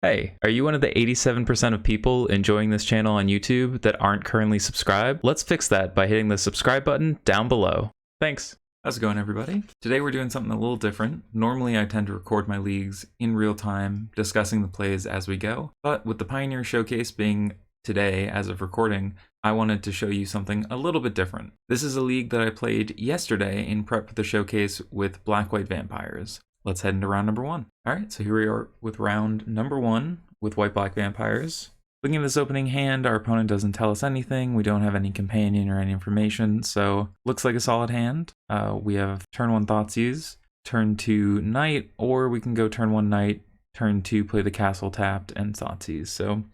Hey, are you one of the 87% of people enjoying this channel on YouTube that aren't currently subscribed? Let's fix that by hitting the subscribe button down below. Thanks. How's it going, everybody? Today we're doing something a little different. Normally I tend to record my leagues in real time, discussing the plays as we go. But with the Pioneer Showcase being today as of recording, I wanted to show you something a little bit different. This is a league that I played yesterday in prep for the showcase with Black-White Vampires. Let's head into round number one. All right, so here we are with round number one with White-Black Vampires. Looking at this opening hand, our opponent doesn't tell us anything. We don't have any companion or any information, so looks like a solid hand. We have turn one Thoughtseize, turn two Knight, or we can go turn one Knight, turn two play the castle tapped and Thoughtseize. So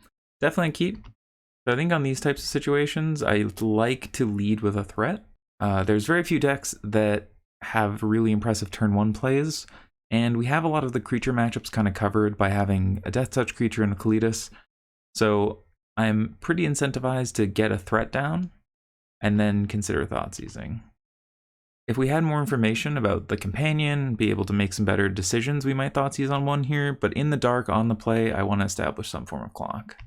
definitely a keep. So I think on these types of situations, I like to lead with a threat. There's very few decks that have really impressive turn one plays. And we have a lot of the creature matchups kind of covered by having a Death Touch creature and a Kalitas. So I'm pretty incentivized to get a threat down and then consider Thoughtseizing. If we had more information about the companion, be able to make some better decisions, we might Thoughtseize on one here, but in the dark on the play, I want to establish some form of clock.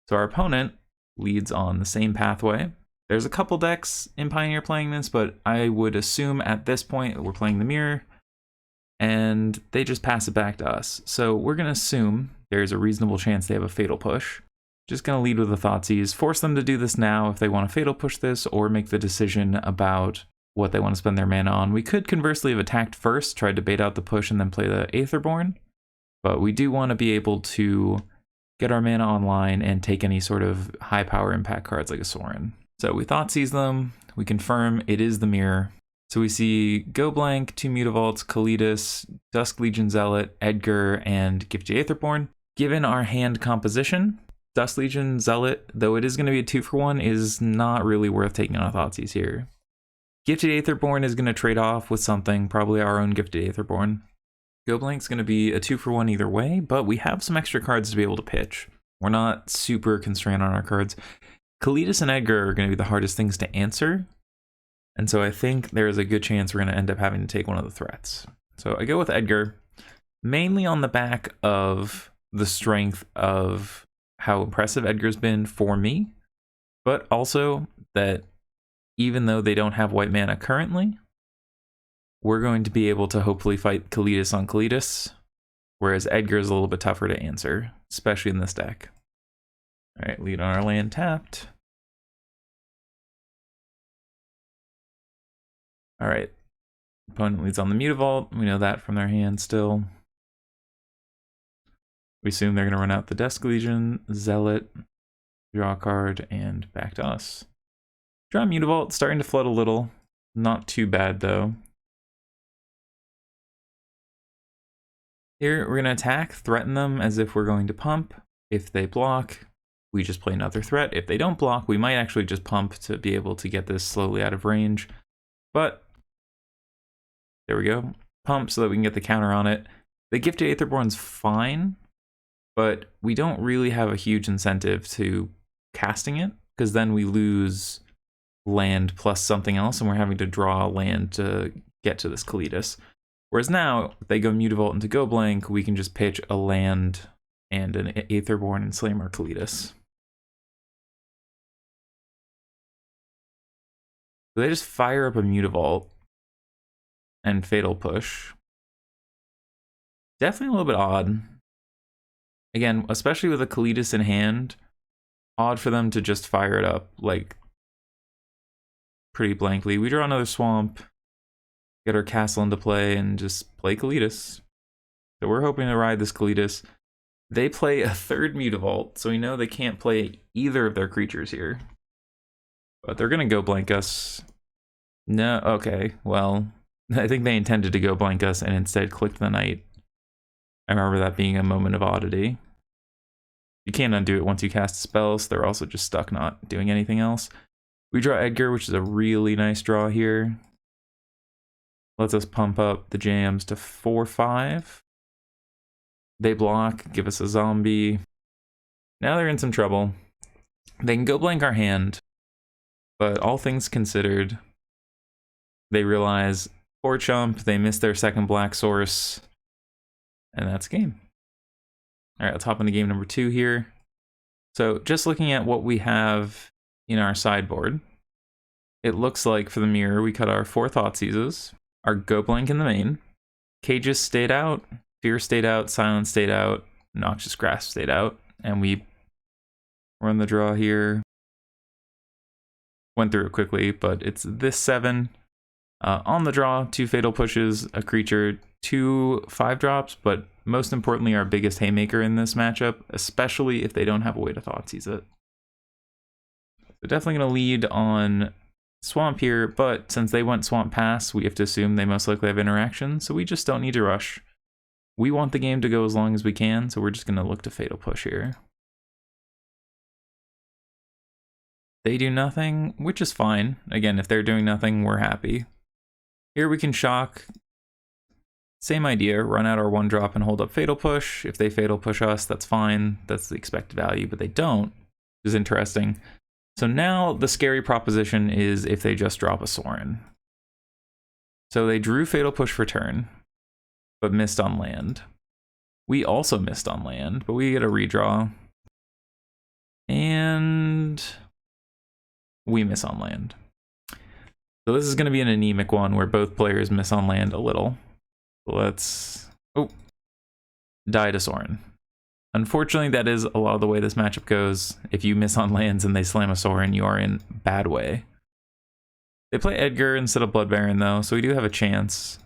So our opponent leads on the same pathway. There's a couple decks in Pioneer playing this, but I would assume at this point we're playing the mirror, and they just pass it back to us. So we're going to assume there's a reasonable chance they have a Fatal Push. Just going to lead with a Thoughtseize, force them to do this now if they want to Fatal Push this, or make the decision about what they want to spend their mana on. We could conversely have attacked first, tried to bait out the push, and then play the Aetherborn, but we do want to be able to get our mana online and take any sort of high power impact cards like a Sorin. So we Thoughtseize them, we confirm it is the mirror. So we see Go Blank, 2 Mutavaults, Kalitas, Dusk Legion Zealot, Edgar, and Gifted Aetherborn. Given our hand composition, Dusk Legion Zealot, though it is going to be a 2-for-1, is not really worth taking on a Thoughtseize here. Gifted Aetherborn is going to trade off with something, probably our own Gifted Aetherborn. Go Blank's going to be a 2-for-1 either way, but we have some extra cards to be able to pitch. We're not super constrained on our cards. Kalitas and Edgar are going to be the hardest things to answer. And so I think there's a good chance we're going to end up having to take one of the threats. So I go with Edgar, mainly on the back of the strength of how impressive Edgar's been for me, but also that even though they don't have white mana currently, we're going to be able to hopefully fight Kalitas on Kalitas, whereas Edgar is a little bit tougher to answer, especially in this deck. All right, lead on our land tapped. All right, opponent leads on the Mutavault. We know that from their hand still. We assume they're going to run out the Dusk Legion, Zealot, draw a card, and back to us. Draw Mutavault, starting to flood a little. Not too bad, though. Here, we're going to attack, threaten them as if we're going to pump. If they block, we just play another threat. If they don't block, we might actually just pump to be able to get this slowly out of range. But there we go. Pump so that we can get the counter on it. The Gifted Aetherborn's fine, but we don't really have a huge incentive to casting it, because then we lose land plus something else, and we're having to draw land to get to this Kalitas. Whereas now, if they go Mutavault into Go Blank, we can just pitch a land and an Aetherborn and slam our Kalitas. So they just fire up a Mutavault and Fatal Push. Definitely a little bit odd. Again, especially with a Kalitas in hand, odd for them to just fire it up like pretty blankly. We draw another Swamp, get our castle into play, and just play Kalitas. So we're hoping to ride this Kalitas. They play a third Mutavault, so we know they can't play either of their creatures here. But they're gonna Go Blank us. No, okay, well, I think they intended to Go Blank us and instead clicked the Knight. I remember that being a moment of oddity. You can't undo it once you cast spells. They're also just stuck not doing anything else. We draw Edgar, which is a really nice draw here. Lets us pump up the jams to 4-5. They block, give us a zombie. Now they're in some trouble. They can Go Blank our hand, but all things considered, they realize, poor chump, they missed their second black source, and that's game. All right, let's hop into game number 2 here. So just looking at what we have in our sideboard, it looks like for the mirror, we cut our 4 Thoughtseizes, our Go Blank in the main, Cages stayed out, Fear stayed out, Silence stayed out, Noxious Grasp stayed out, and we run the draw here. Went through it quickly, but it's this 7. On the draw, 2 Fatal Pushes, a creature, 2 5-drops, but most importantly, our biggest haymaker in this matchup, especially if they don't have a way to Thoughtseize it. They're definitely going to lead on Swamp here, but since they went Swamp Pass, we have to assume they most likely have interaction, so we just don't need to rush. We want the game to go as long as we can, so we're just going to look to Fatal Push here. They do nothing, which is fine. Again, if they're doing nothing, we're happy. Here we can shock. Same idea, run out our 1-drop and hold up Fatal Push. If they Fatal Push us, that's fine. That's the expected value, but they don't, which is interesting. So now the scary proposition is if they just drop a Sorin. So they drew Fatal Push for turn, but missed on land. We also missed on land, but we get a redraw. And we miss on land. So this is going to be an anemic one where both players miss on land a little. Let's die to Sorin. Unfortunately, that is a lot of the way this matchup goes. If you miss on lands and they slam a Sorin, you are in bad way. They play Edgar instead of Blood Baron though, so we do have a chance.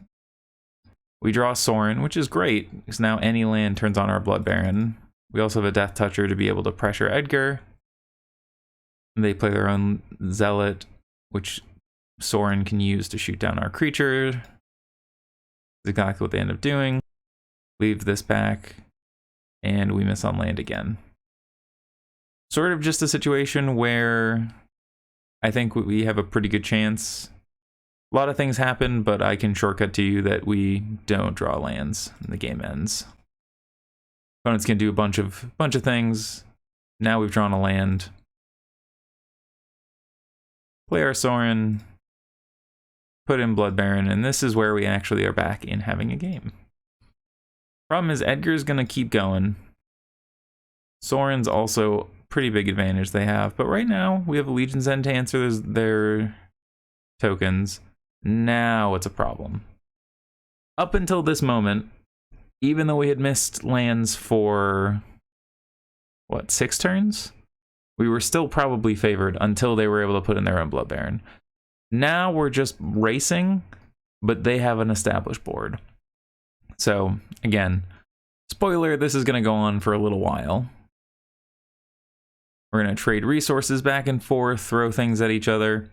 We draw Sorin, which is great, because now any land turns on our Blood Baron. We also have a Death Toucher to be able to pressure Edgar. They play their own Zealot, which Sorin can use to shoot down our creature. That's exactly what they end up doing. Leave this back, and we miss on land again. Sort of just a situation where I think we have a pretty good chance. A lot of things happen, but I can shortcut to you that we don't draw lands and the game ends. Opponents can do a bunch of things. Now we've drawn a land. Play our Sorin, put in Blood Baron, and this is where we actually are back in having a game. Problem is Edgar's going to keep going. Sorin's also pretty big advantage they have, but right now we have Legion's End to answer their tokens. Now it's a problem. Up until this moment, even though we had missed lands for, what, 6 turns? We were still probably favored until they were able to put in their own Blood Baron. Now we're just racing, but they have an established board. So, again, spoiler, this is going to go on for a little while. We're going to trade resources back and forth, throw things at each other.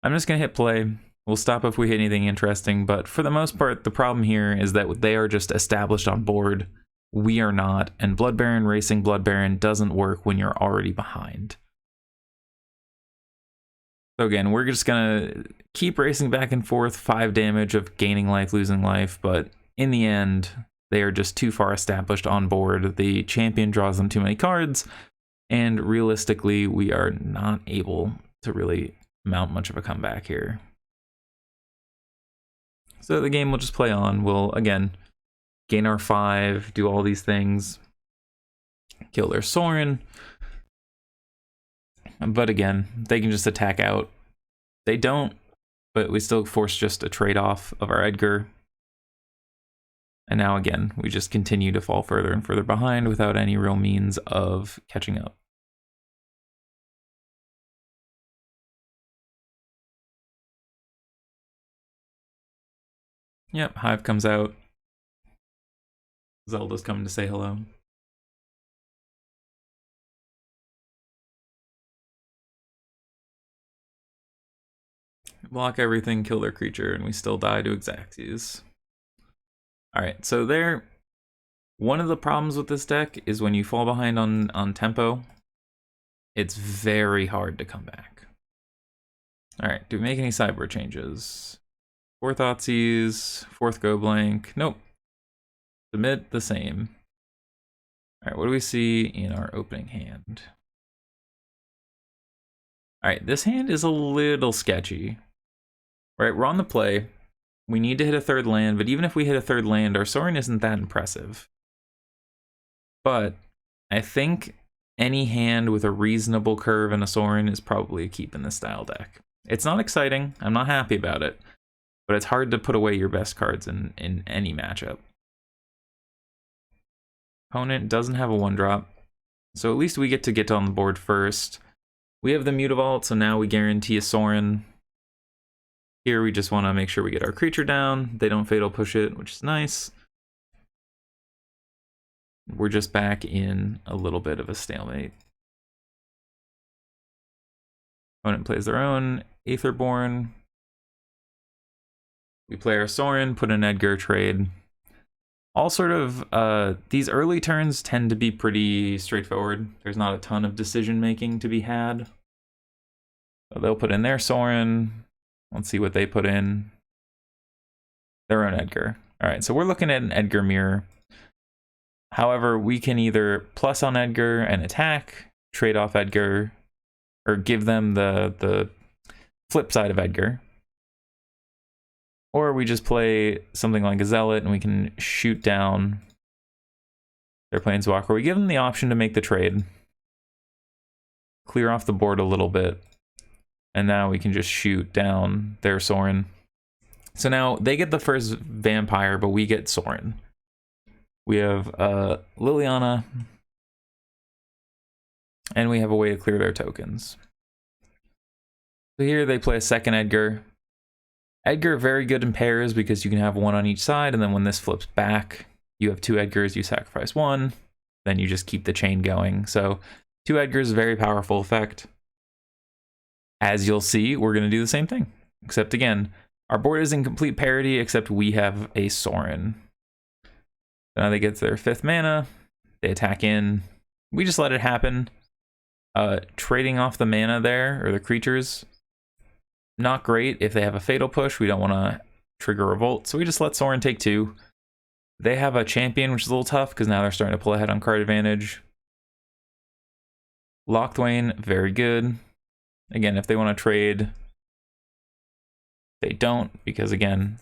I'm just going to hit play. We'll stop if we hit anything interesting, but for the most part, the problem here is that they are just established on board. We are not, and Blood Baron racing Blood Baron doesn't work when you're already behind. So again, we're just gonna keep racing back and forth, 5 damage of gaining life, losing life, but in the end, they are just too far established on board. The champion draws them too many cards, and realistically, we are not able to really mount much of a comeback here. So the game will just play on. We'll, again, gain our 5, do all these things, kill their Sorin. But again, they can just attack out. They don't, but we still force just a trade-off of our Edgar. And now again, we just continue to fall further and further behind without any real means of catching up. Yep, Hive comes out. Zelda's coming to say hello. Block everything, kill their creature, and we still die to Xaxes. Alright, so one of the problems with this deck is when you fall behind on tempo, it's very hard to come back. Alright, do we make any sideboard changes? 4 Thoughtseize, 4th Go Blank, nope. Submit the same. Alright, what do we see in our opening hand? Alright, this hand is a little sketchy. Right, we're on the play. We need to hit a 3rd land, but even if we hit a 3rd land, our Sorin isn't that impressive. But I think any hand with a reasonable curve and a Sorin is probably a keep in this style deck. It's not exciting. I'm not happy about it. But it's hard to put away your best cards in any matchup. Opponent doesn't have a 1-drop. So at least we get on the board first. We have the Mutavault, so now we guarantee a Sorin. Here we just want to make sure we get our creature down. They don't Fatal Push it, which is nice. We're just back in a little bit of a stalemate. Opponent plays their own Aetherborn. We play our Sorin, put an Edgar, trade. All sort of, these early turns tend to be pretty straightforward. There's not a ton of decision making to be had. So they'll put in their Sorin. Let's see what they put in. Their own Edgar. All right, so we're looking at an Edgar mirror. However, we can either plus on Edgar and attack, trade off Edgar, or give them the flip side of Edgar. Or we just play something like a Zealot and we can shoot down their Planeswalker. We give them the option to make the trade. Clear off the board a little bit. And now we can just shoot down their Sorin. So now they get the first Vampire, but we get Sorin. We have Liliana. And we have a way to clear their tokens. So here they play a second Edgar. Edgar, very good in pairs because you can have one on each side, and then when this flips back, you have 2 Edgars, you sacrifice 1, then you just keep the chain going. So 2 Edgars, very powerful effect. As you'll see, we're going to do the same thing, except again, our board is in complete parity, except we have a Sorin. Now they get their 5th mana, they attack in, we just let it happen. Trading off the mana there, or the creatures, not great. If they have a Fatal Push, we don't want to trigger Revolt, so we just let Sorin take 2. They have a Champion, which is a little tough, because now they're starting to pull ahead on card advantage. Locthwain, very good. Again, if they want to trade, they don't, because again,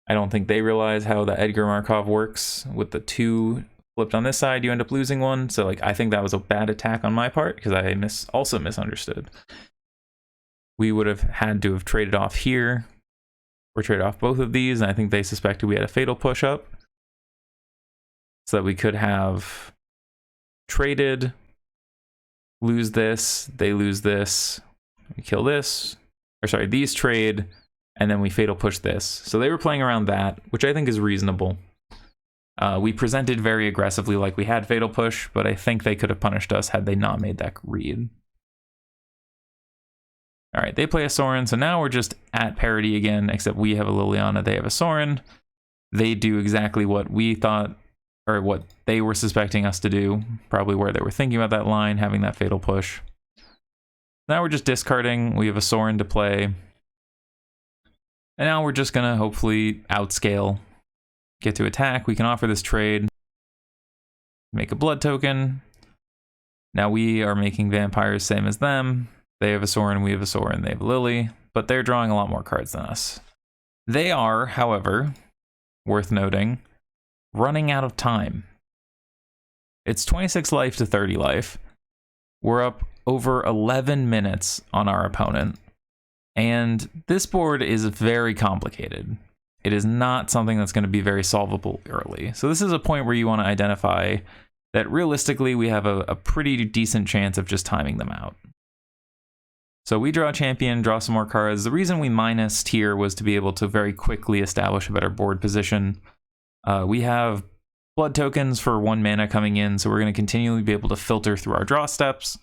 I don't think they realize how the Edgar Markov works. With the 2 flipped on this side, you end up losing 1, so like I think that was a bad attack on my part, because I also misunderstood. We would have had to have traded off here, or trade off both of these, and I think they suspected we had a Fatal Push up. So that we could have traded, lose this, they lose this, we kill this, or sorry, these trade, and then we Fatal Push this. So they were playing around that, which I think is reasonable. We presented very aggressively like we had Fatal Push, but I think they could have punished us had they not made that read. All right, they play a Sorin, so now we're just at parity again, except we have a Liliana, they have a Sorin. They do exactly what we thought, or what they were suspecting us to do, probably where they were thinking about that line, having that Fatal Push. Now we're just discarding, we have a Sorin to play. And now we're just gonna hopefully outscale, get to attack. We can offer this trade, make a blood token. Now we are making vampires same as them. They have a Sorin, we have a Sorin, they have a Lily, but they're drawing a lot more cards than us. They are, however, worth noting, running out of time. It's 26 life to 30 life. We're up over 11 minutes on our opponent. And this board is very complicated. It is not something that's going to be very solvable early. So this is a point where you want to identify that realistically we have a pretty decent chance of just timing them out. So we draw a champion, draw some more cards. The reason we minused here was to be able to very quickly establish a better board position. We have blood tokens for 1 mana coming in, so we're going to continually be able to filter through our draw steps,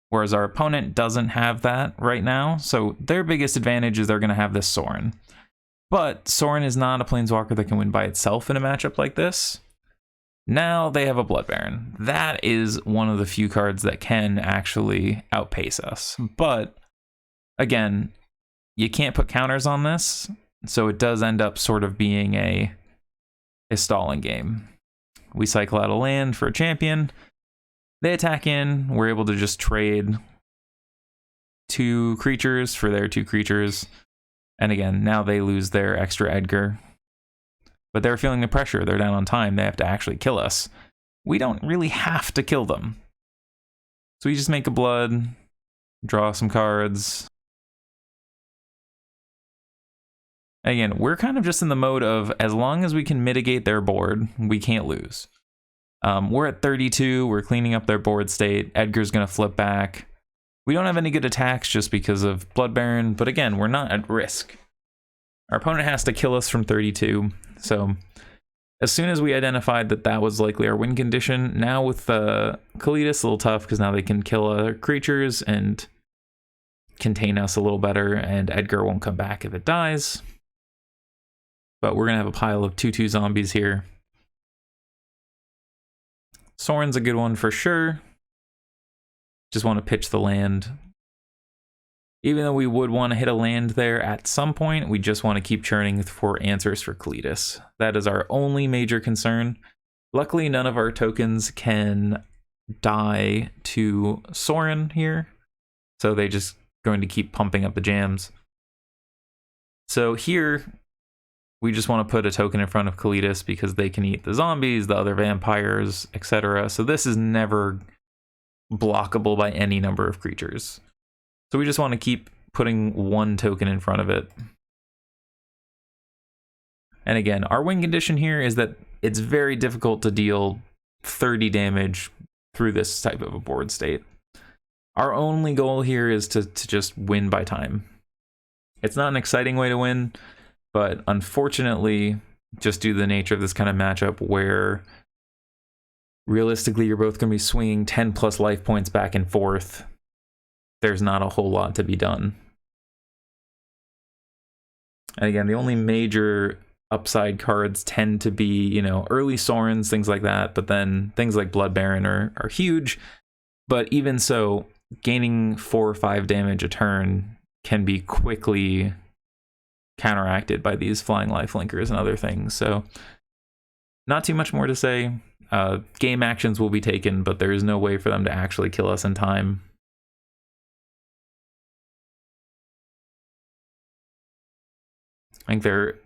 whereas our opponent doesn't have that right now. So their biggest advantage is they're going to have this Sorin. But Sorin is not a Planeswalker that can win by itself in a matchup like this. Now they have a Blood Baron. That is one of the few cards that can actually outpace us. But again, you can't put counters on this, so it does end up sort of being a stalling game. We cycle out a land for a champion. They attack in. We're able to just trade 2 creatures for their 2 creatures. And again, now they lose their extra Edgar. But they're feeling the pressure. They're down on time. They have to actually kill us. we don't really have to kill them. So we just make a blood, draw some cards. Again, we're kind of just in the mode of, as long as we can mitigate their board, we can't lose. We're at 32, we're cleaning up their board state. Edgar's gonna flip back. We don't have any good attacks just because of Blood Baron, but again, we're not at risk. Our opponent has to kill us from 32, so as soon as we identified that that was likely our win condition, now with Kalidas, a little tough because now they can kill other creatures and contain us a little better, and Edgar won't come back if it dies. But we're gonna have a pile of 2/2 zombies here. Sorin's a good one for sure. Just want to pitch the land. Even though we would want to hit a land there at some point, we just want to keep churning for answers for Kalidas. That is our only major concern. Luckily, none of our tokens can die to Sorin here, so they just going to keep pumping up the jams. So here, we just want to put a token in front of Kalidas because they can eat the zombies, the other vampires, etc. So this is never blockable by any number of creatures. So we just want to keep putting one token in front of it. And again, our win condition here is that it's very difficult to deal 30 damage through this type of a board state. Our only goal here is to just win by time. It's not an exciting way to win, but unfortunately, just due to the nature of this kind of matchup where realistically you're both going to be swinging 10 plus life points back and forth, there's not a whole lot to be done. And again, the only major upside cards tend to be, you know, early Sorins, things like that, but then things like Blood Baron are huge. But even so, gaining 4 or 5 damage a turn can be quickly counteracted by these flying lifelinkers and other things. So not too much more to say. Game actions will be taken, but there is no way for them to actually kill us in time. I think they're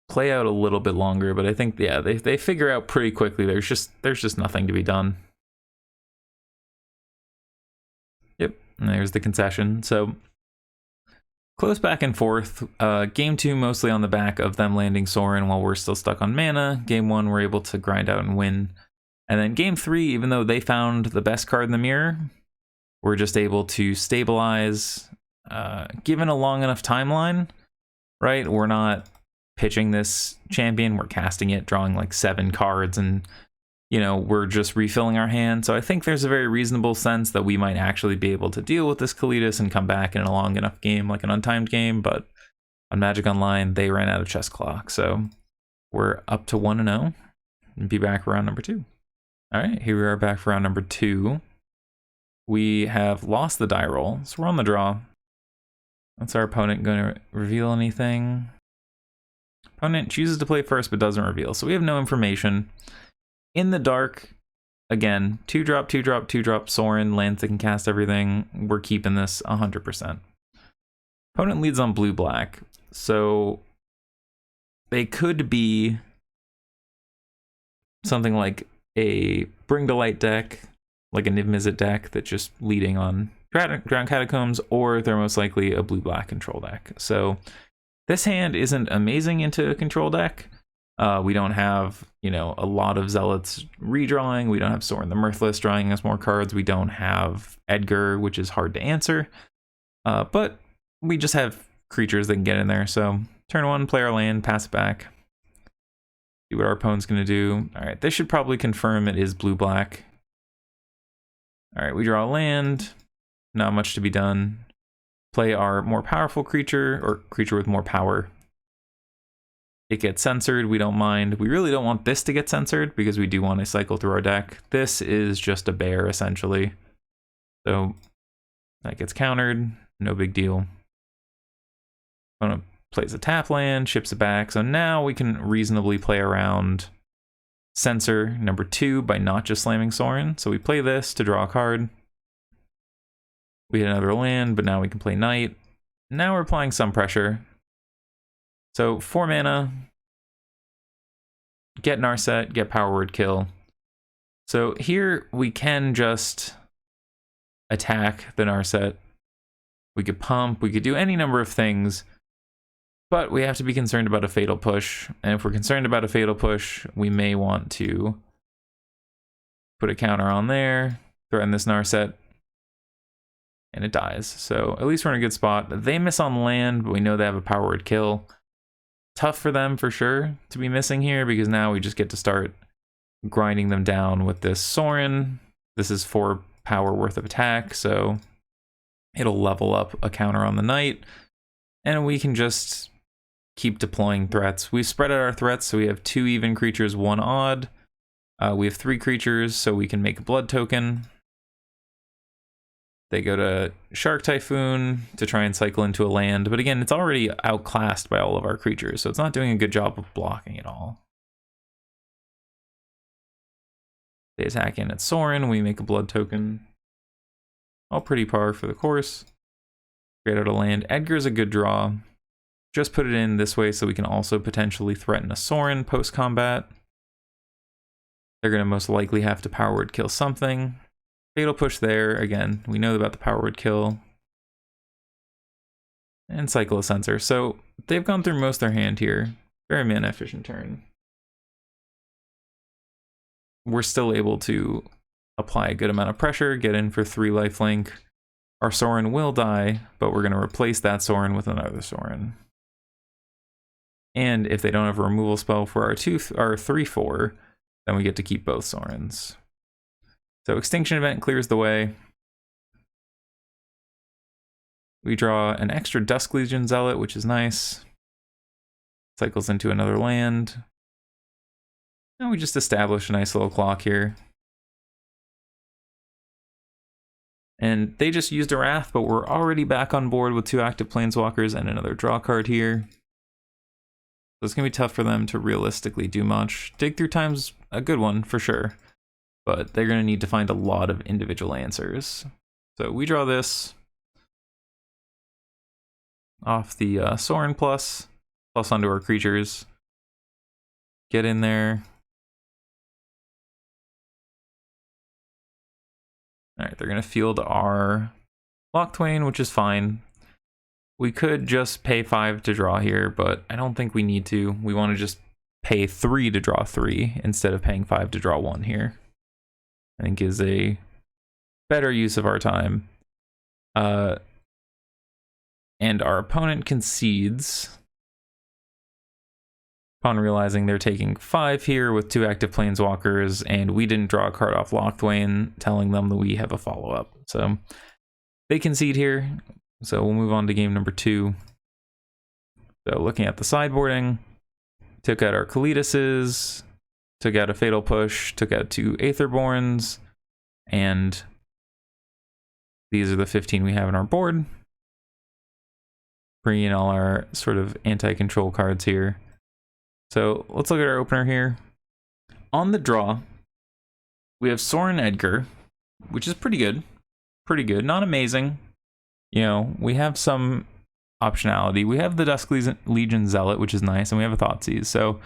play out a little bit longer, but I think, yeah, they figure out pretty quickly there's just nothing to be done. Yep, and there's the concession. So close back and forth. Game 2 mostly on the back of them landing Sorin while we're still stuck on mana. Game 1 we're able to grind out and win. And then game 3, even though they found the best card in the mirror, we're just able to stabilize. Given a long enough timeline, right? We're not pitching this champion, we're casting it, drawing like 7 cards, and you know, we're just refilling our hand. So I think there's a very reasonable sense that we might actually be able to deal with this Kalidas and come back in a long enough game, like an untimed game. But on Magic Online, they ran out of chess clock. So we're up to 1-0 and be back for round number 2. All right, here we are back for round number 2. We have lost the die roll, so we're on the draw. What's our opponent going to reveal anything? Opponent chooses to play first but doesn't reveal, so we have no information. In the dark, again, 2-drop, 2-drop, 2-drop Sorin, lands that can cast everything. We're keeping this 100%. Opponent leads on blue-black, so they could be something like a Bring to Light deck, like a Niv Mizzet deck that's just leading on Drowned Catacombs, or they're most likely a blue-black control deck. So this hand isn't amazing into a control deck. We don't have, you know, a lot of Zealots redrawing. We don't have Sorin the Mirthless drawing us more cards. We don't have Edgar, which is hard to answer. But we just have creatures that can get in there. So turn 1, play our land, pass it back. See what our opponent's going to do. All right, this should probably confirm it is blue-black. All right, we draw a land. Not much to be done. Play our more powerful creature, or creature with more power. It gets censored, we don't mind. We really don't want this to get censored because we do want to cycle through our deck. This is just a bear, essentially. So that gets countered, no big deal. Opponent plays a tap land, ships it back. So now we can reasonably play around censor number 2 by not just slamming Sorin. So we play this to draw a card. We hit another land, but now we can play Knight. Now we're applying some pressure. So 4 mana, get Narset, get Power Word, kill. So here we can just attack the Narset. We could pump, we could do any number of things, but we have to be concerned about a fatal push. And if we're concerned about a fatal push, we may want to put a counter on there, threaten this Narset, and it dies. So at least we're in a good spot. They miss on land, but we know they have a power word kill. Tough for them for sure to be missing here, because now we just get to start grinding them down with this Sorin. This is 4 power worth of attack, so it'll level up a counter on the knight, and we can just keep deploying threats. We've spread out our threats, so we have 2 even creatures, 1 odd. We have 3 creatures, so we can make a blood token. They go to Shark Typhoon to try and cycle into a land, but again, it's already outclassed by all of our creatures, so it's not doing a good job of blocking at all. They attack in at Sorin, we make a blood token. All pretty par for the course. Create out a land. Edgar's a good draw. Just put it in this way so we can also potentially threaten a Sorin post-combat. They're going to most likely have to power word kill something. Fatal push there. Again, we know about the power word kill. And cycle a sensor. So they've gone through most of their hand here. Very mana efficient turn. We're still able to apply a good amount of pressure, get in for 3 lifelink. Our Sorin will die, but we're going to replace that Sorin with another Sorin. And if they don't have a removal spell for our 3/4, then we get to keep both Sorins. So Extinction Event clears the way. We draw an extra Dusk Legion Zealot, which is nice. Cycles into another land. And we just establish a nice little clock here. And they just used a Wrath, but we're already back on board with 2 active Planeswalkers and another draw card here. So it's going to be tough for them to realistically do much. Dig Through Time's a good one, for sure. But they're going to need to find a lot of individual answers. So we draw this off the Sorin plus onto our creatures. Get in there. Alright, they're going to field our Locthwain, which is fine. We could just pay 5 to draw here, but I don't think we need to. We want to just pay 3 to draw 3 instead of paying 5 to draw 1 here. I think is a better use of our time. And our opponent concedes upon realizing they're taking 5 here with 2 active Planeswalkers, and we didn't draw a card off Locthwain, telling them that we have a follow-up. So they concede here. So we'll move on to game number 2. So looking at the sideboarding, took out our Kalidases, took out a Fatal Push, took out 2 Aetherborns, and these are the 15 we have on our board. Bringing in all our sort of anti-control cards here. So let's look at our opener here. On the draw, we have Sorin Edgar, which is pretty good. Pretty good, not amazing. You know, we have some optionality. We have the Dusk Legion Zealot, which is nice, and we have a Thoughtseize. So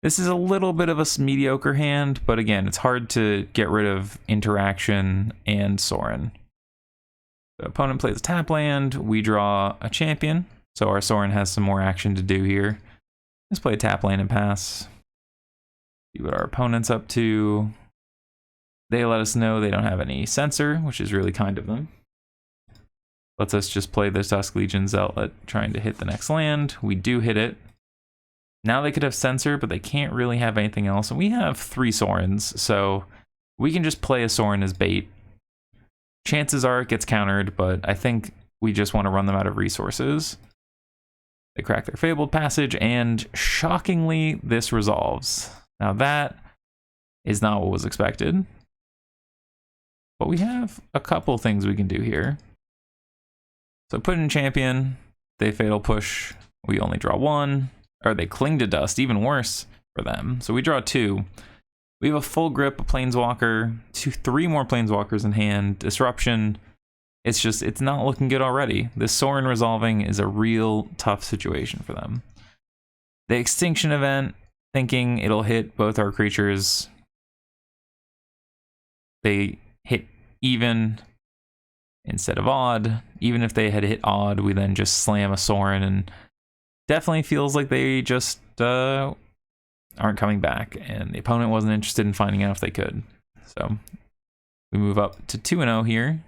this is a little bit of a mediocre hand, but again, it's hard to get rid of interaction and Sorin. The opponent plays a tap land, we draw a champion, so our Sorin has some more action to do here. Let's play a tap land and pass. See what our opponent's up to. They let us know they don't have any censor, which is really kind of them. Lets us just play this Dusk Legion Zealot trying to hit the next land. We do hit it. Now they could have censor, but they can't really have anything else. And we have 3 Sorins, so we can just play a Sorin as bait. Chances are it gets countered, but I think we just want to run them out of resources. They crack their Fabled Passage, and shockingly, this resolves. Now that is not what was expected. But we have a couple things we can do here. So put in champion, they Fatal Push, we only draw 1. Or they Cling to Dust, even worse for them. So we draw 2. We have a full grip, a Planeswalker, 3 more Planeswalkers in hand, Disruption. It's not looking good already. This Sorin resolving is a real tough situation for them. The Extinction Event, thinking it'll hit both our creatures. they hit even instead of odd. Even if they had hit odd, we then just slam a Sorin, and definitely feels like they just aren't coming back, and the opponent wasn't interested in finding out if they could. So we move up to 2-0 here,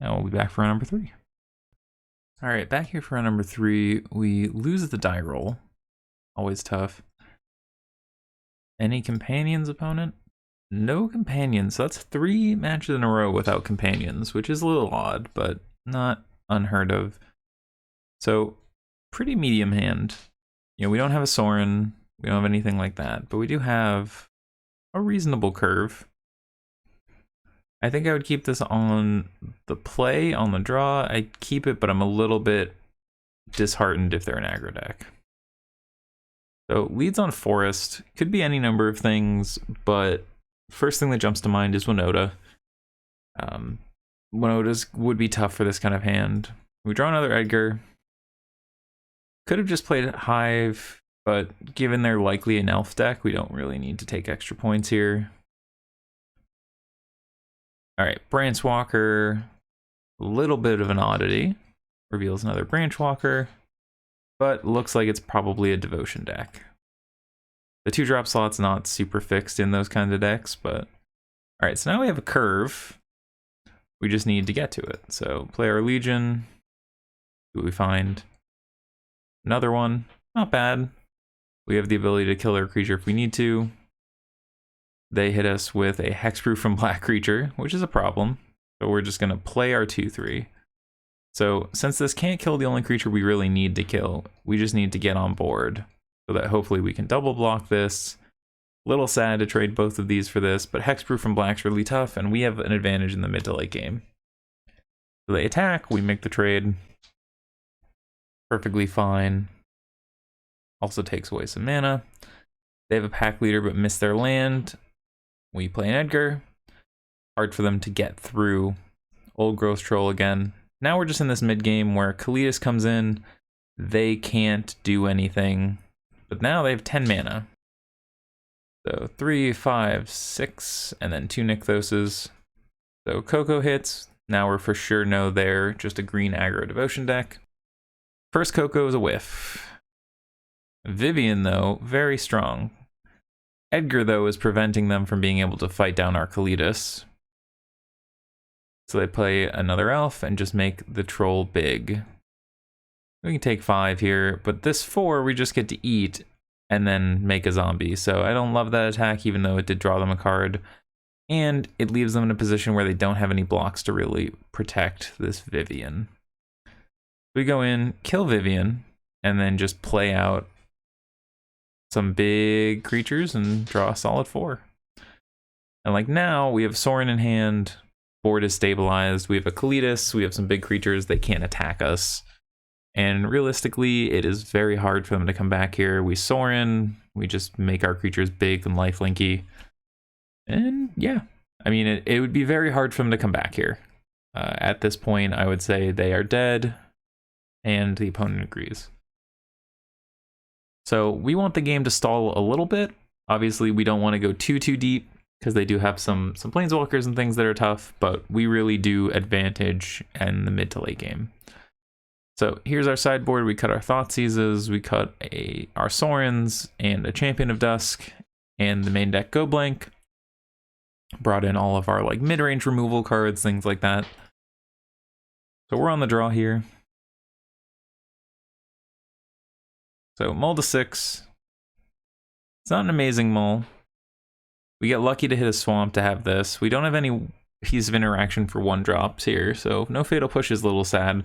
and we'll be back for round number 3. All right, back here for round number 3. We lose the die roll. Always tough. Any companions, opponent? No companions. So that's 3 matches in a row without companions, which is a little odd, but not unheard of. So pretty medium hand. You know, we don't have a Sorin. We don't have anything like that, but we do have a reasonable curve. I think I would keep this on the play, on the draw. I'd keep it, but I'm a little bit disheartened if they're an aggro deck. So leads on Forest. Could be any number of things, but first thing that jumps to mind is Winota. Winotas would be tough for this kind of hand. We draw another Edgar. Could have just played Hive, but given they're likely an elf deck, we don't really need to take extra points here. All right, Branch Walker, a little bit of an oddity. Reveals another Branch Walker, but looks like it's probably a Devotion deck. The 2-drop slot's not super fixed in those kinds of decks, but... All right, so now we have a curve. We just need to get to it. So play our Legion. See what we find. Another one, not bad. We have the ability to kill our creature if we need to. They hit us with a hexproof from Black Creature, which is a problem. So we're just going to play our 2/3. So since this can't kill the only creature we really need to kill, we just need to get on board so that hopefully we can double block this. Little sad to trade both of these for this, but hexproof from Black's really tough, and we have an advantage in the mid to late game. So they attack, we make the trade. Perfectly fine. Also takes away some mana. They have a pack leader but miss their land. We play an Edgar. Hard for them to get through. Old Growth Troll again. Now we're just in this mid game where Kalitas comes in. They can't do anything. But now they have 10 mana. So 3, 5, 6, and then 2 Nykthoses. So Coco hits. Now we're for sure know they're just a green aggro devotion deck. First Coco is a whiff. Vivian, though, very strong. Edgar, though, is preventing them from being able to fight down our Kalitas. So they play another elf and just make the troll big. We can take 5 here, but this 4 we just get to eat and then make a zombie. So I don't love that attack, even though it did draw them a card. And it leaves them in a position where they don't have any blocks to really protect this Vivian. We go in, kill Vivian, and then just play out some big creatures and draw a solid 4. And like now, we have Sorin in hand, board is stabilized, we have a Kalitas, we have some big creatures, they can't attack us. And realistically, it is very hard for them to come back here. We Sorin, we just make our creatures big and lifelinky. And yeah, I mean, it would be very hard for them to come back here. At this point, I would say they are dead, and the opponent agrees. So we want the game to stall a little bit. Obviously, we don't want to go too deep because they do have some planeswalkers and things that are tough, but we really do advantage in the mid to late game. So here's our sideboard. We cut our Thoughtseizes, we cut our Sorins and a Champion of Dusk, and the main deck go blank. Brought in all of our like mid-range removal cards, things like that. So we're on the draw here. So mull to 6. It's not an amazing mull. We get lucky to hit a swamp to have this. We don't have any piece of interaction for 1-drops here, so no Fatal Push is a little sad.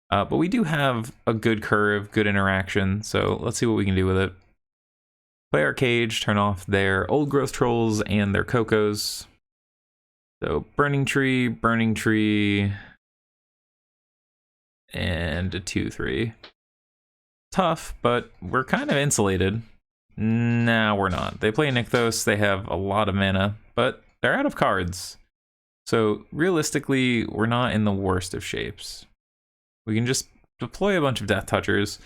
But we do have a good curve, good interaction, so let's see what we can do with it. Play our Cage, turn off their Old Growth Trolls and their Cocos. So Burning Tree, and a 2/3. Tough, but we're kind of insulated. Nah, we're not. They play Nykthos, they have a lot of mana, but they're out of cards. So realistically, we're not in the worst of shapes. We can just deploy a bunch of Death Touchers,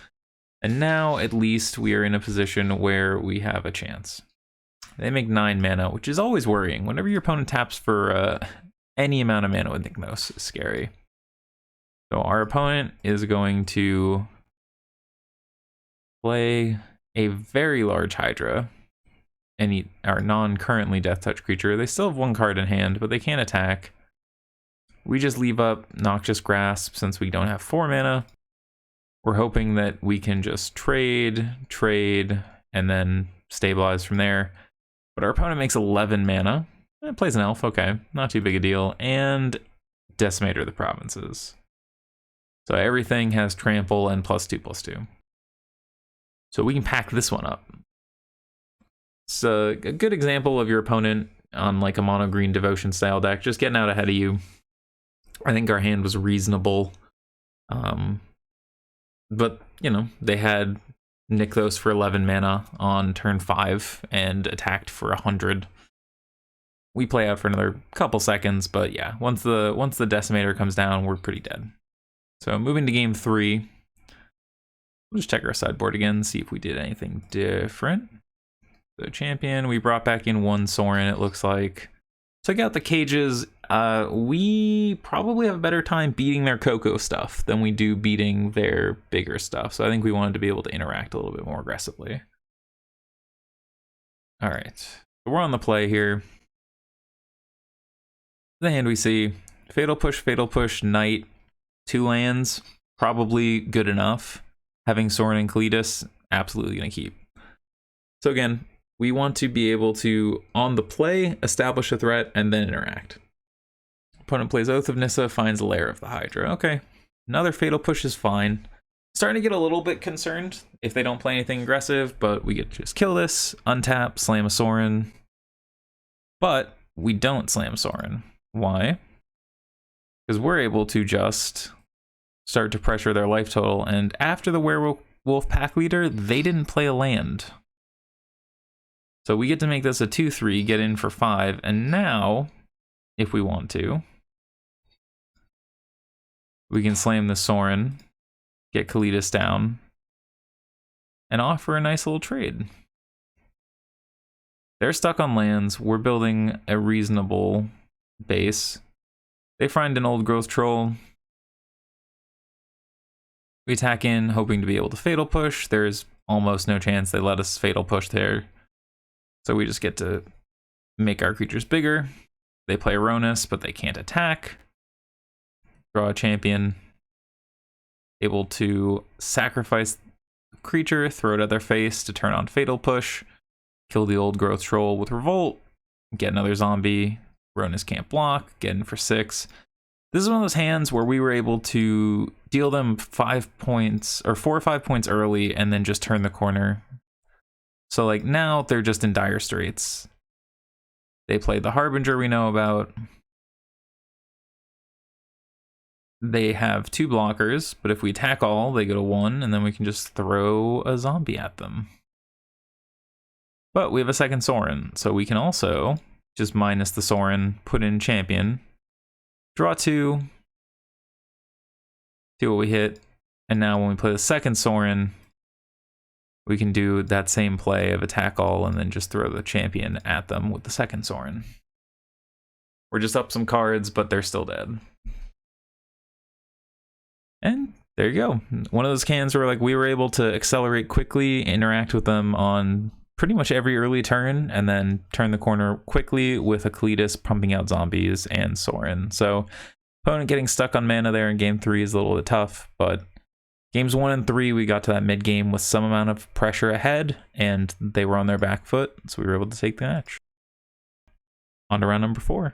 and now at least we are in a position where we have a chance. They make 9 mana, which is always worrying. Whenever your opponent taps for any amount of mana with Nykthos, is scary. So our opponent is going to play a very large Hydra, our non-currently Death Touch creature. They still have 1 card in hand, but they can't attack. We just leave up Noxious Grasp since we don't have 4 mana. We're hoping that we can just trade, and then stabilize from there. But our opponent makes 11 mana. It plays an elf, okay, not too big a deal. And Decimator of the Provinces. So everything has trample and +2/+2. So we can pack this one up. It's a good example of your opponent on like a mono green devotion style deck, just getting out ahead of you. I think our hand was reasonable. But, you know, they had Nykthos for 11 mana on turn 5 and attacked for 100. We play out for another couple seconds, but yeah, once the Decimator comes down, we're pretty dead. So moving to game 3, we'll just check our sideboard again, see if we did anything different. So champion, we brought back in 1 Sorin, it looks like. Took out the cages. We probably have a better time beating their Coco stuff than we do beating their bigger stuff. So I think we wanted to be able to interact a little bit more aggressively. All right, so we're on the play here. The hand we see, Fatal Push, Knight, 2 lands, probably good enough. Having Sorin and Kalidas, absolutely gonna keep. So again, we want to be able to, on the play, establish a threat and then interact. Opponent plays Oath of Nissa, finds a Lair of the Hydra. Okay, another Fatal Push is fine. Starting to get a little bit concerned if they don't play anything aggressive, but we get to just kill this, untap, slam a Sorin. But we don't slam Sorin. Why? Because we're able to just start to pressure their life total, and after the Werewolf Pack Leader, they didn't play a land. So we get to make this a 2/3, get in for 5, and now, if we want to, we can slam the Sorin, get Kalidas down, and offer a nice little trade. They're stuck on lands, we're building a reasonable base. They find an Old Growth Troll. We attack in, hoping to be able to Fatal Push. There's almost no chance they let us Fatal Push there. So we just get to make our creatures bigger. They play Aronis, but they can't attack. Draw a champion. Able to sacrifice a creature, throw it at their face to turn on Fatal Push. Kill the Old Growth Troll with Revolt. Get another zombie. Aronis can't block. Get in for 6. This is one of those hands where we were able to deal them 5 points, or 4 or 5 points early, and then just turn the corner. So like now they're just in dire straits. They played the Harbinger we know about. They have 2 blockers, but if we attack all, they go to 1, and then we can just throw a zombie at them. But we have a second Sorin, so we can also just minus the Sorin, put in champion, draw 2, see what we hit, and now when we play the second Sorin, we can do that same play of attack all and then just throw the champion at them with the second Sorin. We're just up some cards, but they're still dead. And there you go. One of those cans where like we were able to accelerate quickly, interact with them on pretty much every early turn, and then turn the corner quickly with a Kalidas pumping out zombies and Sorin. So opponent getting stuck on mana there in game 3 is a little bit tough, but games 1 and 3, we got to that mid game with some amount of pressure ahead, and they were on their back foot, so we were able to take the match. On to round number 4.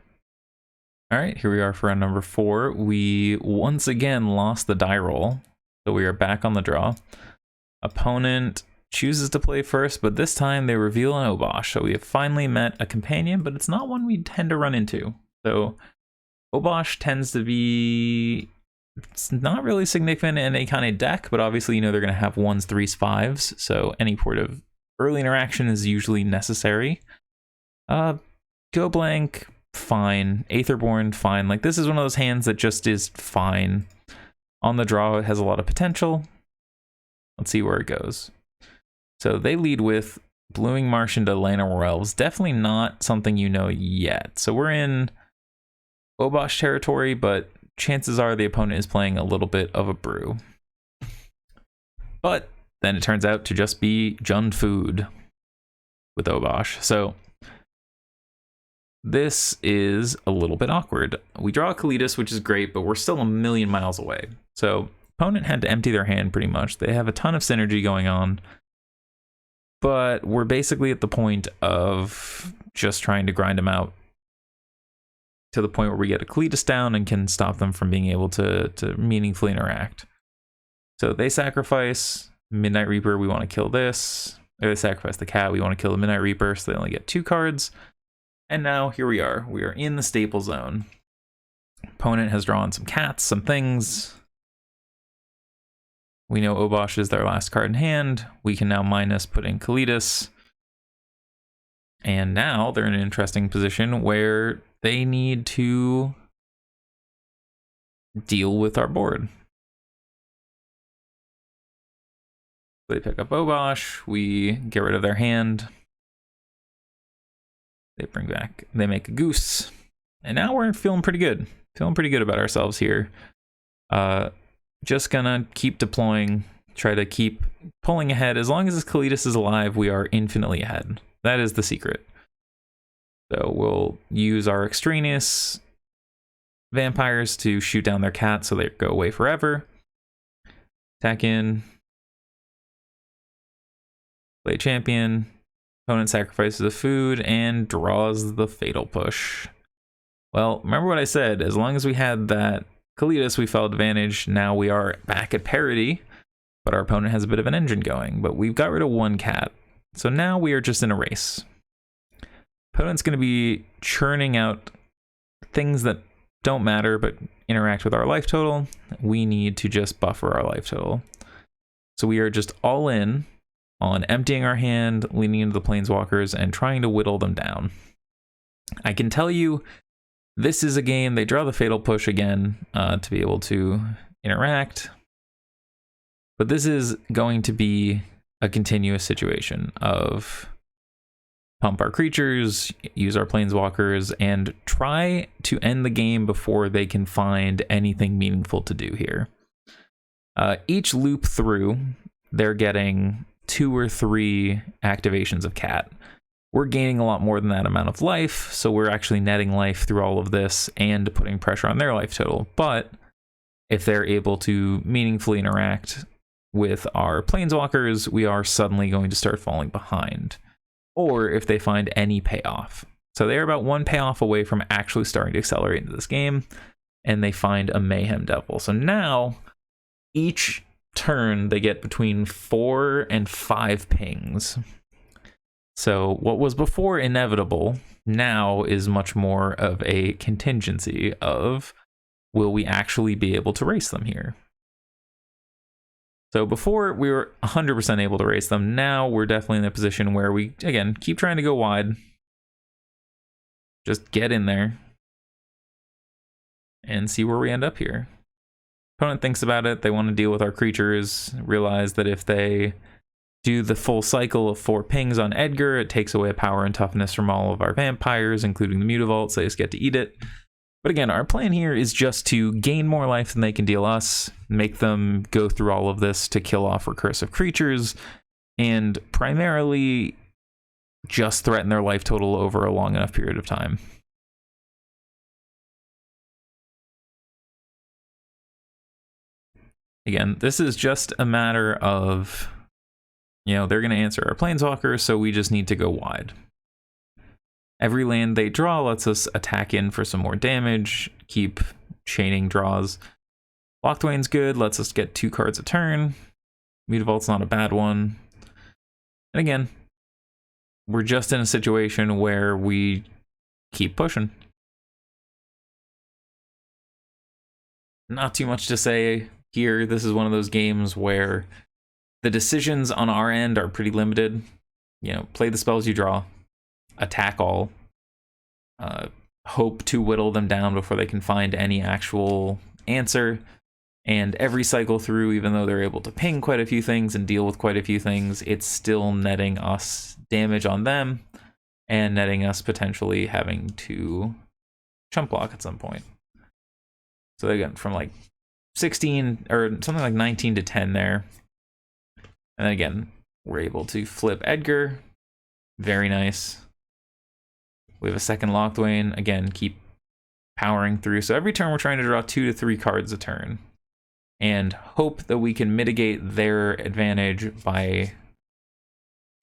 All right, here we are for round number 4. We once again lost the die roll, so we are back on the draw. Opponent chooses to play first, but this time they reveal an Obosh, so we have finally met a companion, but it's not one we tend to run into. So Obosh tends to be, it's not really significant in any kind of deck, but obviously you know they're going to have 1s, 3s, 5s, so any sort of early interaction is usually necessary. Go blank, fine. Aetherborn, fine. Like this is one of those hands that just is fine. On the draw, it has a lot of potential. Let's see where it goes. So they lead with Bluing Marsh into Llanowar Elves, definitely not something you know yet. So we're in Obosh territory, but chances are the opponent is playing a little bit of a brew. But then it turns out to just be Jund food with Obosh. So this is a little bit awkward. We draw a Kalitas, which is great, but we're still a million miles away. So opponent had to empty their hand pretty much. They have a ton of synergy going on, but we're basically at the point of just trying to grind them out to the point where we get a Kalitas down and can stop them from being able to meaningfully interact. So they sacrifice Midnight Reaper, we want to kill this. Or they sacrifice the cat, we want to kill the Midnight Reaper, so they only get 2 cards. And now here we are in the staple zone. Opponent has drawn some cats, some things. We know Obosh is their last card in hand. We can now minus put in Kalitas. And now they're in an interesting position where they need to deal with our board. They pick up Obosh, we get rid of their hand. They make a goose. And now we're feeling pretty good. Feeling pretty good about ourselves here. Just gonna keep deploying, try to keep pulling ahead. As long as this Kalitas is alive, we are infinitely ahead. That is the secret. So we'll use our extraneous vampires to shoot down their cat so they go away forever. Attack in. Play champion. Opponent sacrifices the food and draws the fatal push. Well, remember what I said, as long as we had that Kalitas, we felt advantage. Now we are back at parity, but our opponent has a bit of an engine going, but we've got rid of 1 cat. So now we are just in a race. Opponent's going to be churning out things that don't matter, but interact with our life total. We need to just buffer our life total. So we are just all in on emptying our hand, leaning into the planeswalkers, and trying to whittle them down. I can tell you, this is a game, they draw the fatal push again to be able to interact. But this is going to be a continuous situation of pump our creatures, use our planeswalkers, and try to end the game before they can find anything meaningful to do here. Each loop through, they're getting 2 or 3 activations of cat. We're gaining a lot more than that amount of life, so we're actually netting life through all of this and putting pressure on their life total. But if they're able to meaningfully interact with our planeswalkers, we are suddenly going to start falling behind. Or if they find any payoff. So they're about 1 payoff away from actually starting to accelerate into this game, and they find a Mayhem Devil. So now, each turn, they get between 4 and 5 pings. So what was before inevitable now is much more of a contingency of, will we actually be able to race them here? So before we were 100% able to race them, now we're definitely in a position where we, again, keep trying to go wide. Just get in there and see where we end up here. Opponent thinks about it, they want to deal with our creatures, realize that if they do the full cycle of 4 pings on Edgar, it takes away power and toughness from all of our vampires, including the Mutavault, so they just get to eat it. But again, our plan here is just to gain more life than they can deal us, make them go through all of this to kill off recursive creatures, and primarily just threaten their life total over a long enough period of time. Again, this is just a matter of, you know, they're going to answer our planeswalkers, so we just need to go wide. Every land they draw lets us attack in for some more damage, keep chaining draws. Locthwain's good, lets us get 2 cards a turn. Mutavault's not a bad one. And again, we're just in a situation where we keep pushing. Not too much to say here. This is one of those games where the decisions on our end are pretty limited. You know, play the spells you draw, attack all, hope to whittle them down before they can find any actual answer. And every cycle through, even though they're able to ping quite a few things and deal with quite a few things, it's still netting us damage on them and netting us potentially having to chump block at some point. So they got from like 16 or something like 19 to 10 there. And then again, we're able to flip Edgar. Very nice. We have a second Locthwain. Again, keep powering through. So every turn we're trying to draw 2 to 3 cards a turn and hope that we can mitigate their advantage by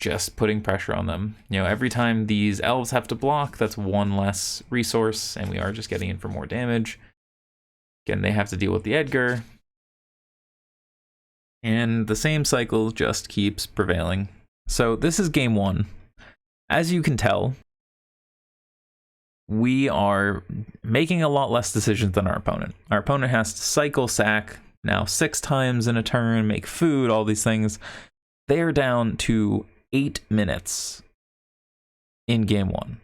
just putting pressure on them. You know, every time these elves have to block, that's 1 less resource, and we are just getting in for more damage. Again, they have to deal with the Edgar. And the same cycle just keeps prevailing. So this is game 1. As you can tell, we are making a lot less decisions than our opponent. Our opponent has to cycle, sack, now 6 times in a turn, make food, all these things. They are down to 8 minutes in game 1.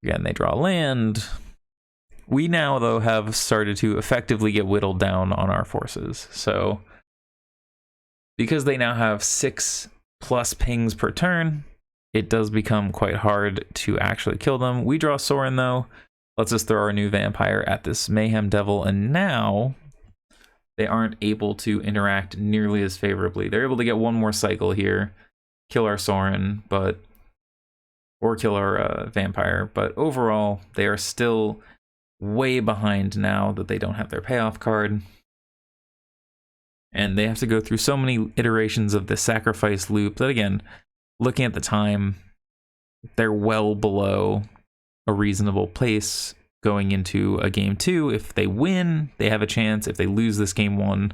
Again, they draw land. We now, though, have started to effectively get whittled down on our forces. So, because they now have 6+ pings per turn, it does become quite hard to actually kill them. We draw Sorin, though. Let's just throw our new vampire at this Mayhem Devil, and now they aren't able to interact nearly as favorably. They're able to get 1 more cycle here, kill our Sorin, or kill our vampire, but overall, they are still way behind now that they don't have their payoff card. And they have to go through so many iterations of the sacrifice loop that, again, looking at the time, they're well below a reasonable place going into a game 2. If they win, they have a chance. If they lose this game 1,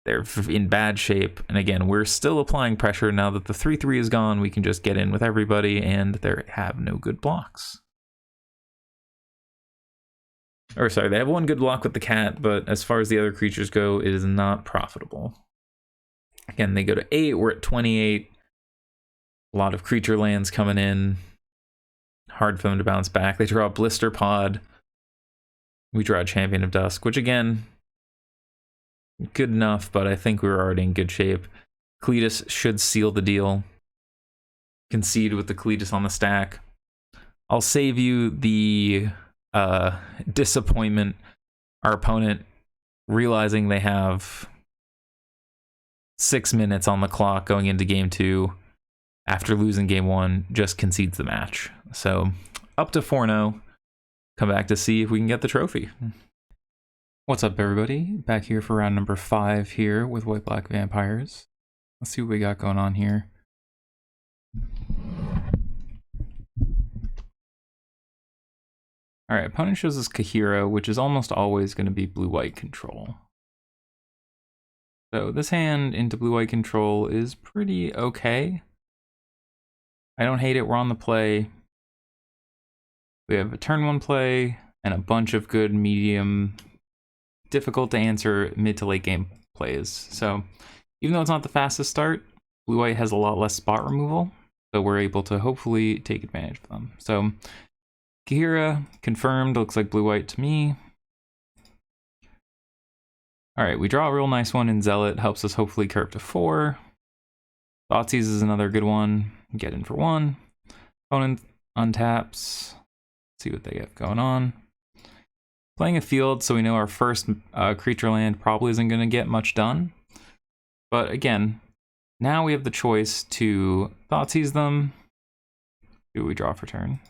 they're in bad shape. And again, we're still applying pressure now that the 3/3 is gone. We can just get in with everybody, and they have no good blocks. Or sorry, they have 1 good block with the cat, but as far as the other creatures go, it is not profitable. Again, they go to 8. We're at 28. A lot of creature lands coming in. Hard for them to bounce back. They draw a Blister Pod. We draw a Champion of Dusk, which again, good enough, but I think we were already in good shape. Cletus should seal the deal. Concede with the Cletus on the stack. I'll save you the disappointment. Our opponent, realizing they have 6 minutes on the clock going into game 2, after losing game 1, just concedes the match. So up to 4-0. Come back to see if we can get the trophy. What's up, everybody? Back here for round number 5 here with White Black Vampires. Let's see what we got going on here. Alright, opponent shows us Kahira, which is almost always going to be blue-white control. So this hand into blue-white control is pretty okay. I don't hate it. We're on the play. We have a turn 1 play and a bunch of good medium, difficult to answer mid to late game plays. So even though it's not the fastest start, blue-white has a lot less spot removal, so we're able to hopefully take advantage of them. So Kahira confirmed, looks like blue-white to me. All right, we draw a real nice one in Zealot, helps us hopefully curve to 4. Thoughtseize is another good one. Get in for 1. Opponent untaps. See what they have going on. Playing a field, so we know our first creature land probably isn't going to get much done. But again, now we have the choice to Thoughtseize them. Do we draw for turn?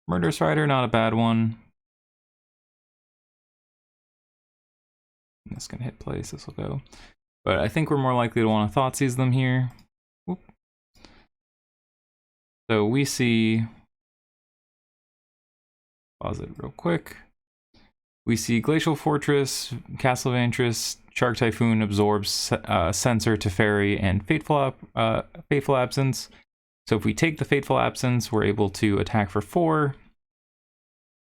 Murderous Rider, not a bad one. This can hit place, this will go. But I think we're more likely to want to Thoughtseize them here. Whoop. So we see, pause it real quick. We see Glacial Fortress, Castle of Antris, Shark Typhoon absorbs Censor, Teferi, and Fateful Absence. So if we take the Fateful Absence, we're able to attack for 4,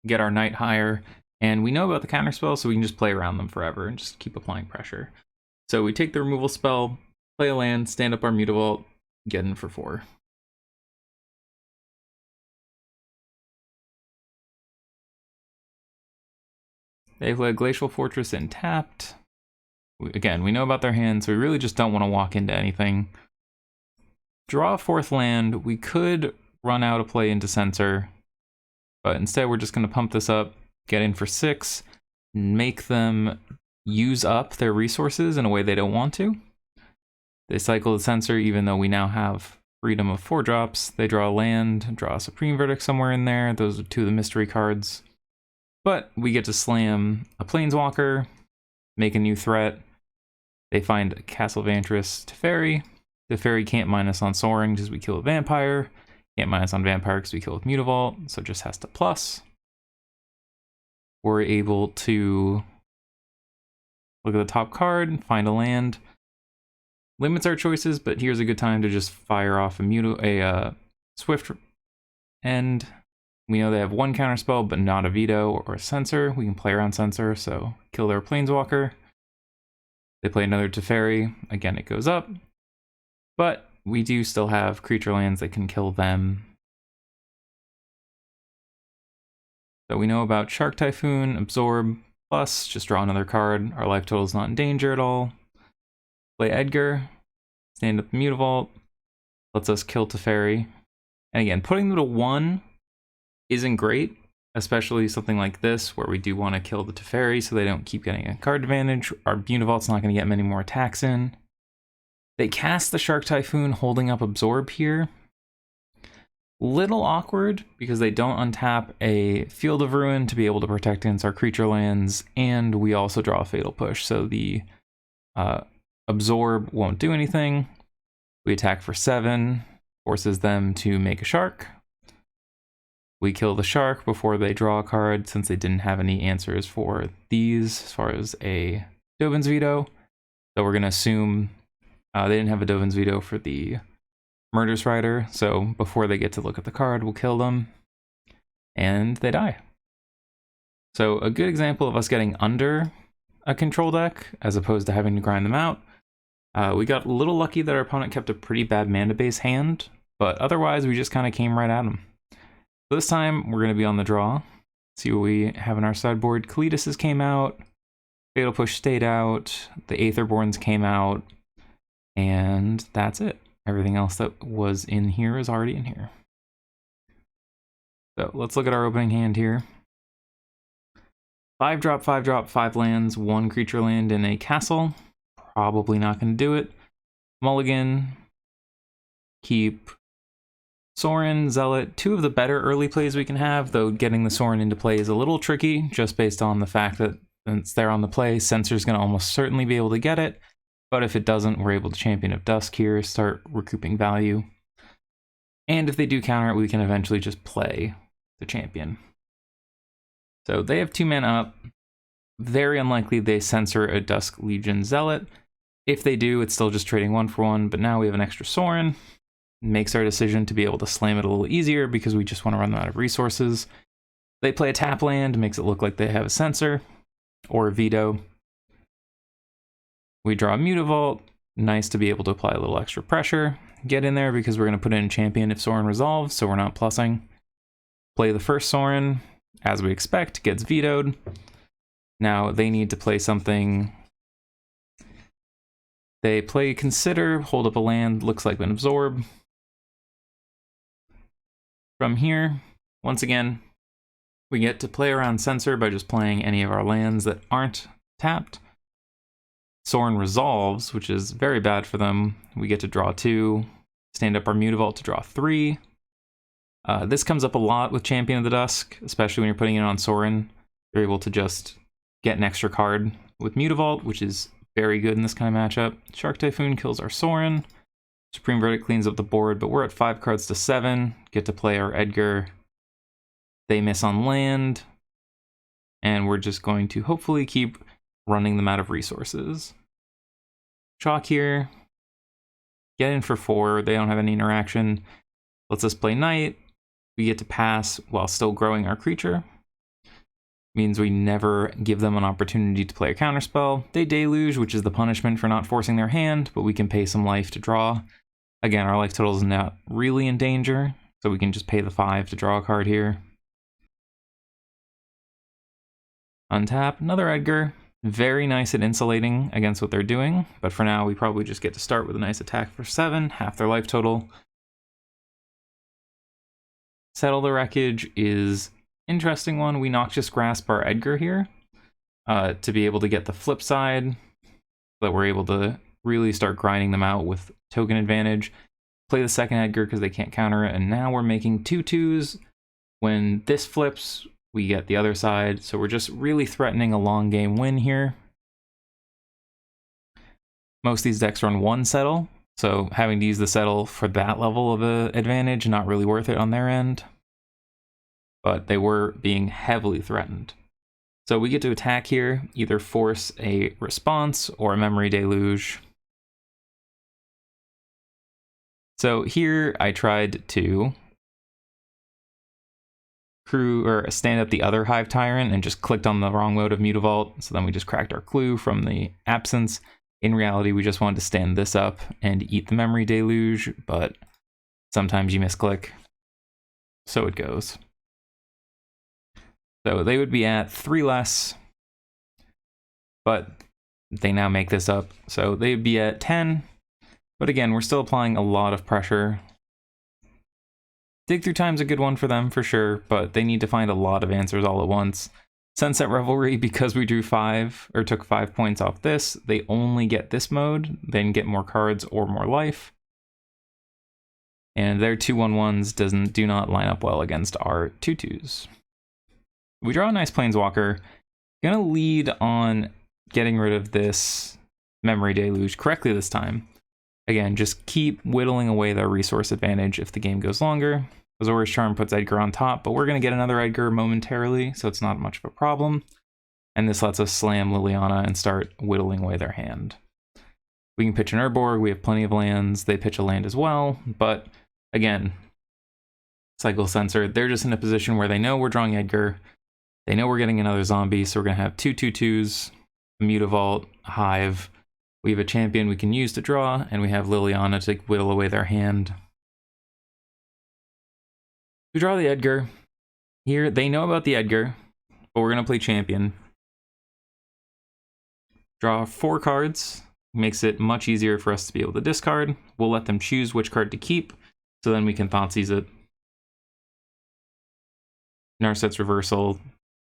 get our Knight higher, and we know about the counterspell, so we can just play around them forever and just keep applying pressure. So we take the removal spell, play a land, stand up our Mutavault, get in for 4. They play Glacial Fortress and tapped. Again, we know about their hand, so we really just don't want to walk into anything. Draw a 4th land. We could run out a play into Censor, but instead we're just going to pump this up, get in for 6, make them use up their resources in a way they don't want to. They cycle the Censor even though we now have freedom of 4 drops. They draw a land, draw a Supreme Verdict somewhere in there. Those are 2 of the mystery cards. But we get to slam a Planeswalker, make a new threat. They find Castle Vantress Teferi. Teferi can't minus on Sorin because we kill a vampire. Can't minus on vampire because we kill with Mutavault, so just has to plus. We're able to look at the top card, find a land. Limits our choices, but here's a good time to just fire off a Swift End. We know they have 1 counterspell, but not a veto or a censor. We can play around censor, so kill their Planeswalker. They play another Teferi. Again, it goes up. But we do still have creature lands that can kill them. So we know about Shark Typhoon, Absorb, plus just draw another card. Our life total is not in danger at all. Play Edgar, stand up the Mutavault, lets us kill Teferi. And again, putting them to 1 isn't great, especially something like this where we do want to kill the Teferi so they don't keep getting a card advantage. Our Mutavault's not going to get many more attacks in. They cast the Shark Typhoon holding up Absorb here. Little awkward because they don't untap a Field of Ruin to be able to protect against our creature lands, and we also draw a Fatal Push, so the Absorb won't do anything. We attack for 7, forces them to make a shark. We kill the shark before they draw a card since they didn't have any answers for these as far as a Dovin's Veto. So we're going to assume they didn't have a Dovin's Veto for the Murderous Rider, so before they get to look at the card, we'll kill them, and they die. So a good example of us getting under a control deck, as opposed to having to grind them out. We got a little lucky that our opponent kept a pretty bad mana base hand, but otherwise we just kind of came right at them. So this time we're going to be on the draw. See what we have in our sideboard. Kalidas came out, Fatal Push stayed out, the Aetherborns came out, and that's it. Everything else that was in here is already in here. So let's look at our opening hand here. 5-drop, 5-drop, 5 lands, 1 creature land in a castle. Probably not going to do it. Mulligan. Keep Sorin, Zealot. 2 of the better early plays we can have, though getting the Sorin into play is a little tricky, just based on the fact that since they're on the play, Censor's going to almost certainly be able to get it. But if it doesn't, we're able to Champion of Dusk here, start recouping value. And if they do counter it, we can eventually just play the champion. So they have 2 mana up. Very unlikely they censor a Dusk Legion Zealot. If they do, it's still just trading 1 for 1, but now we have an extra Sorin. Makes our decision to be able to slam it a little easier because we just want to run them out of resources. They play a tap land, makes it look like they have a censor or a veto. We draw a Mutavault. Nice to be able to apply a little extra pressure. Get in there because we're going to put in champion if Sorin resolves, so we're not plussing. Play the first Sorin, as we expect, gets vetoed. Now they need to play something. They play Consider, hold up a land, looks like an Absorb. From here, once again, we get to play around Censor by just playing any of our lands that aren't tapped. Sorin resolves, which is very bad for them. We get to draw 2, stand up our Mutavault to draw 3. This comes up a lot with Champion of the Dusk, especially when you're putting it on Sorin. You're able to just get an extra card with Mutavault, which is very good in this kind of matchup. Shark Typhoon kills our Sorin. Supreme Verdict cleans up the board, but we're at 5 cards to 7. Get to play our Edgar. They miss on land. And we're just going to hopefully keep running them out of resources. Chalk here. Get in for 4. They don't have any interaction. Lets us play Knight. We get to pass while still growing our creature. Means we never give them an opportunity to play a counterspell. They Deluge, which is the punishment for not forcing their hand, but we can pay some life to draw. Again, our life total is not really in danger, so we can just pay the 5 to draw a card here. Untap, another Edgar. Very nice at insulating against what they're doing, but for now we probably just get to start with a nice attack for 7, half their life total. Settle the Wreckage is interesting one. We Noxious Grasp our Edgar here to be able to get the flip side, so that we're able to really start grinding them out with token advantage. Play the second Edgar because they can't counter it, and now we're making 2/2s. When this flips, we get the other side, so we're just really threatening a long game win here. Most of these decks run 1 settle, so having to use the settle for that level of advantage, not really worth it on their end. But they were being heavily threatened. So we get to attack here, either force a response or a memory deluge. So here I tried to crew or stand up the other Hive Tyrant and just clicked on the wrong mode of Mutavault, so then we just cracked our clue from the absence. In reality, we just wanted to stand this up and eat the memory deluge, but sometimes you misclick, so it goes. So they would be at 3 less, but they now make this up, so they'd be at 10, but again, we're still applying a lot of pressure. Dig Through Time's a good one for them, for sure, but they need to find a lot of answers all at once. Sunset Revelry, because we drew 5, or took 5 points off this, they only get this mode, then get more cards or more life. And their 2/1/1s do not line up well against our 2/2s. We draw a nice Planeswalker. Gonna lead on getting rid of this Memory Deluge correctly this time. Again, just keep whittling away their resource advantage if the game goes longer. Azorius Charm puts Edgar on top, but we're going to get another Edgar momentarily, so it's not much of a problem. And this lets us slam Liliana and start whittling away their hand. We can pitch an Urborg, we have plenty of lands, they pitch a land as well, but again, Cycle Sensor, they're just in a position where they know we're drawing Edgar, they know we're getting another zombie, so we're going to have 2 2/2s, a Mutavault, a Hive. We have a champion we can use to draw, and we have Liliana to whittle away their hand. We draw the Edgar. Here, they know about the Edgar, but we're going to play champion. Draw 4 cards. Makes it much easier for us to be able to discard. We'll let them choose which card to keep, so then we can Thoughtseize it. Narset's Reversal,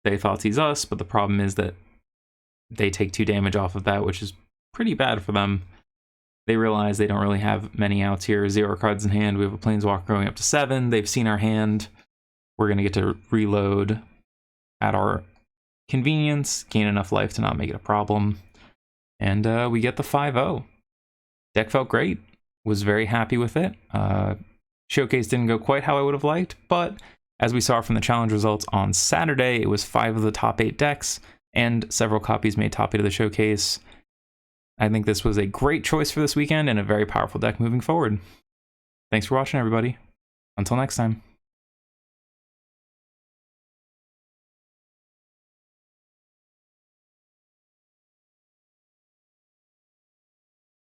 they Thoughtseize us, but the problem is that they take 2 damage off of that, which is pretty bad for them. They realize they don't really have many outs here. 0 cards in hand. We have a Planeswalker going up to 7. They've seen our hand. We're going to get to reload at our convenience, gain enough life to not make it a problem. And we get the 5-0. Deck felt great. Was very happy with it. Showcase didn't go quite how I would have liked, but as we saw from the challenge results on Saturday, it was 5 of the top 8 decks, and several copies made top 8 of the showcase. I think this was a great choice for this weekend and a very powerful deck moving forward. Thanks for watching, everybody. Until next time.